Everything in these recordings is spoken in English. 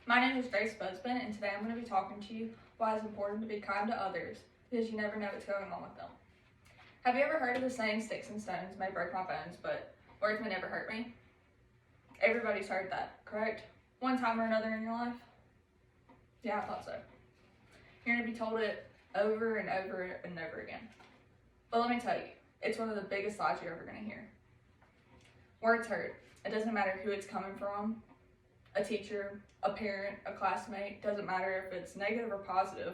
My name is Grace Busman, and today I'm going to be talking to you why it's important to be kind to others, because you never know what's going on with them. Have you ever heard of the saying, sticks and stones may break my bones, but words may never hurt me? Everybody's heard that, correct? One time or another in your life? Yeah, I thought so. You're going to be told it over and over and over again. But let me tell you, it's one of the biggest lies you're ever going to hear. Words hurt. It doesn't matter who it's coming from. A teacher, a parent, a classmate, doesn't matter if it's negative or positive.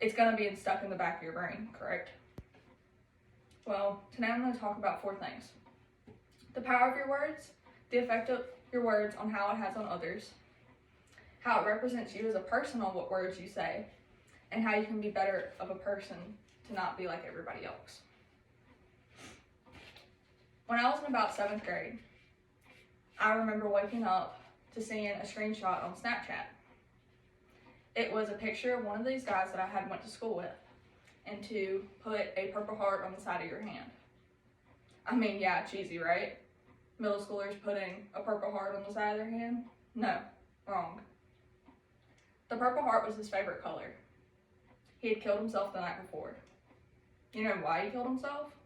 It's going to be stuck in the back of your brain, correct? Well, today I'm going to talk about 4 things. The power of your words, the effect of your words on how it has on others, how it represents you as a person on what words you say, and how you can be better of a person to not be like everybody else. When I was in about 7th grade, I remember waking up to seeing a screenshot on Snapchat. It was a picture of one of these guys that I had went to school with, and to put a purple heart on the side of your hand. I mean, yeah, cheesy, right? Middle schoolers putting a purple heart on the side of their hand? No, wrong. The purple heart was his favorite color. He had killed himself the night before. You know why he killed himself?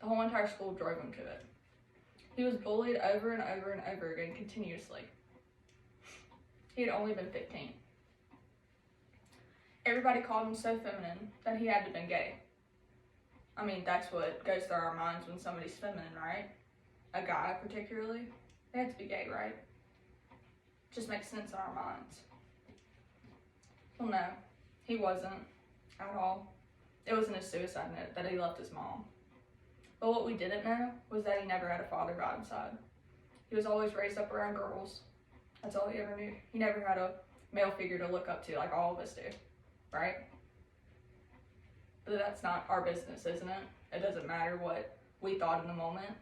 The whole entire school drove him to it. He was bullied over and over and over again continuously. He had only been 15. Everybody called him so feminine that he had to have been gay. I mean, that's what goes through our minds when somebody's feminine, right? A guy particularly, they have to be gay, right? Just makes sense in our minds. Well, no, he wasn't at all. It was in his suicide note that he left his mom. But what we didn't know was that he never had a father by his side. He was always raised up around girls. That's all he ever knew. He never had a male figure to look up to like all of us do, right? But that's not our business, isn't it? It doesn't matter what we thought in the moment.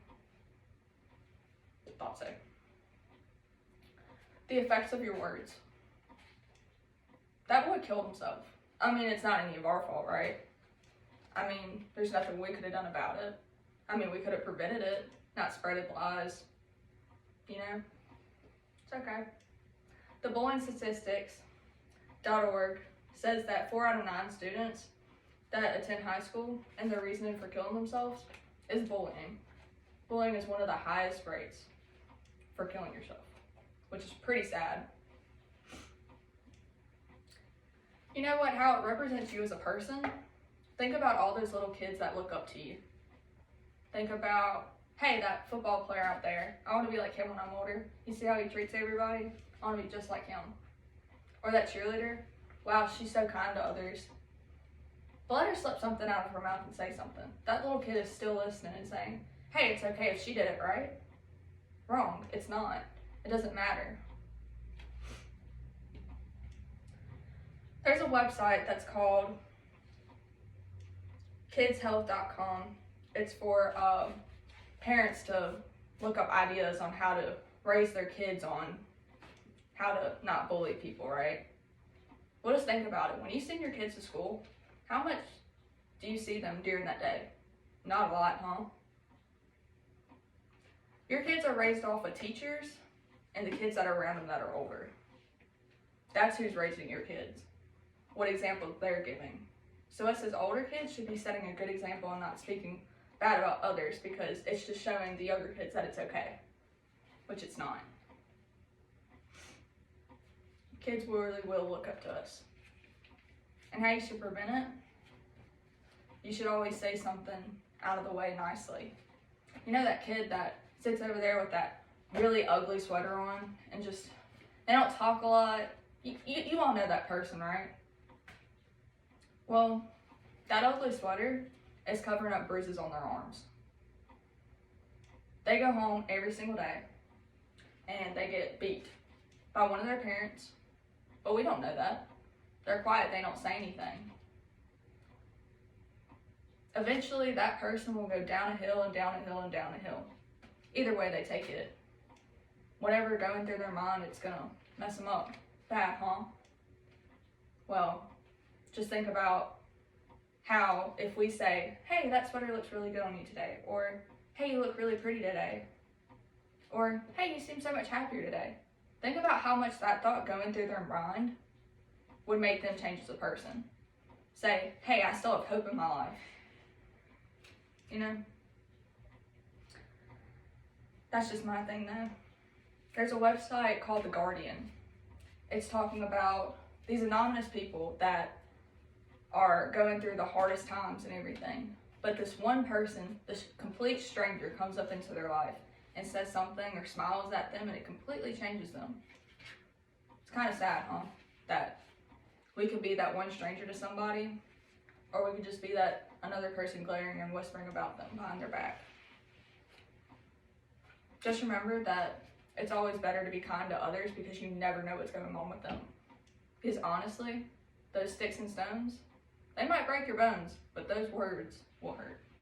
I thought so. The effects of your words. That boy killed himself. I mean, it's not any of our fault, right? I mean, there's nothing we could have done about it. I mean, we could have prevented it, not spreaded lies, you know? It's okay. The bullying statistics.org says that 4 out of 9 students that attend high school and their reasoning for killing themselves is bullying. Bullying is one of the highest rates for killing yourself, which is pretty sad. You know what? How it represents you as a person? Think about all those little kids that look up to you. Think about, hey, that football player out there, I want to be like him when I'm older. You see how he treats everybody? I want to be just like him. Or that cheerleader, wow, she's so kind to others. But let her slip something out of her mouth and say something. That little kid is still listening and saying, hey, it's okay if she did it, right? Wrong, it's not. It doesn't matter. There's a website that's called kidshealth.com. It's for parents to look up ideas on how to raise their kids on how to not bully people, right? Well, just think about it. When you send your kids to school, how much do you see them during that day? Not a lot, huh? Your kids are raised off of teachers and the kids that are around them that are older. That's who's raising your kids. What example they're giving. So us as older kids should be setting a good example and not speaking bad about others, because it's just showing the younger kids that it's okay, which it's not. Kids really will look up to us. And how you should prevent it? You should always say something out of the way nicely. You know that kid that sits over there with that really ugly sweater on and just, they don't talk a lot? You all know that person, right? Well, that ugly sweater is covering up bruises on their arms. They go home every single day and they get beat by one of their parents, but we don't know that. They're quiet, they don't say anything. Eventually, that person will go down a hill and down a hill and down a hill. Either way they take it. Whatever going through their mind, it's gonna mess them up. Bad, huh? Well, just think about how if we say, hey, that sweater looks really good on you today, or hey, you look really pretty today, or hey, you seem so much happier today. Think about how much that thought going through their mind would make them change as a person. Say, hey, I still have hope in my life. You know? That's just my thing though. There's a website called The Guardian. It's talking about these anonymous people that are going through the hardest times and everything. But this one person, this complete stranger, comes up into their life and says something or smiles at them, and it completely changes them. It's kind of sad, huh? That we could be that one stranger to somebody, or we could just be that another person glaring and whispering about them behind their back. Just remember that it's always better to be kind to others because you never know what's going on with them. Because honestly, those sticks and stones, they might break your bones, but those words will hurt.